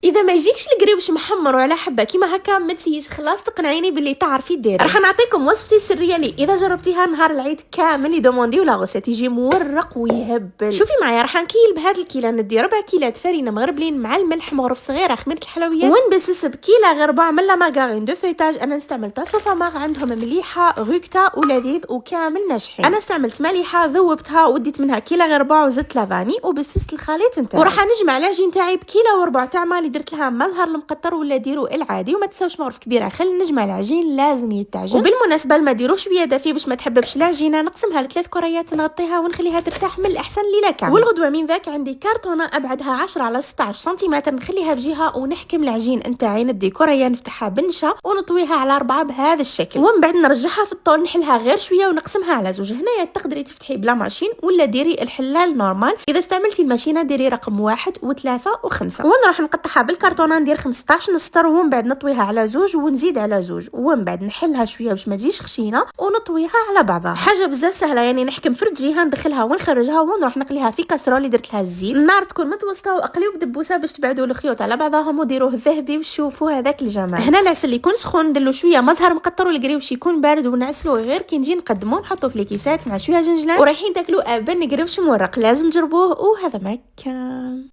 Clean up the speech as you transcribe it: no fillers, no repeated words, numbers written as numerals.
اذا ما يجيكش القريوش محمر وعلى حبه كيما هكا ما تسييش، خلاص تقنعيني باللي تعرفي ديري. راح نعطيكم وصفتي السريه لي اذا جربتيها نهار العيد كامل يدومونديو لا غوسيت يجي مورق ويهبل. شوفي معايا راح نكيل بهذا الكيله، ندي 4 كيلات فرينه مغربلين مع الملح مغرف صغيره خميره الحلويات، ونبسس بكيله غير 4 من لا مارغارين دو فيتاج. انا استعملت صوفا ماغ عندهم مليحه غوكتا ولذيذ وكامل ناجحين. انا استعملت مليحه ذوبتها وديت منها كيله غير 4 وزدت لافاني وبسست الخليط نتاعي. وراح نجمع العجين تاعي بكيله وربع تاع ماء اللي درت لها ما زهر المقطر ولا ديروا العادي، وما تساوش مغرف كبيره خل نجمع العجين لازم يتعجن. وبالمناسبه ما ديروش بيده فيه باش ما تحببش العجينه، نقسمها ل3 كريات نغطيها ونخليها ترتاح من الاحسن ليله كامل. والغدوه من ذاك عندي كرتونه ابعدها 10 على 16 سنتيمتر نخليها بجهه ونحكم العجين نتاعي، ندي كريه نفتحها بنشه ونطويها على 4 بهذا الشكل، ومن بعد نرجعها في الطول نحلها غير شويه ونقسمها على زوج. هنايا تقدري تفتحي بلا ماشين ولا ديري الحلال نورمال، اذا استعملتي الماشينه ديري رقم 1 و3 و5. ونروح نقطعها بالكرتونه ندير 15 نسطر، ومن بعد نطويها على زوج ونزيد على زوج، ومن بعد نحلها شويه باش ما تجيش خشينه ونطويها على بعضها. حاجه بزاف سهله يعني، نحكم فرد جهه ندخلها ونخرجها ونروح نقليها في كاسرول اللي درت لها الزيت. النار تكون متوسطه واقليو بدبوسه باش تبعدوا الخيوط على بعضهم وديروه ذهبي وشوفوا هذاك الجمال. هنا العسل يكون سخون نديرلو شويه مزهر مقطر والقريوش يكون بارد ونعسلوه غير كي نجي نقدموه نحطوه في الكيسات مع شويه جنجلان ورايحين تاكلوا ابن قريوش مورق. لازم تجربوه. وهذا ما كان.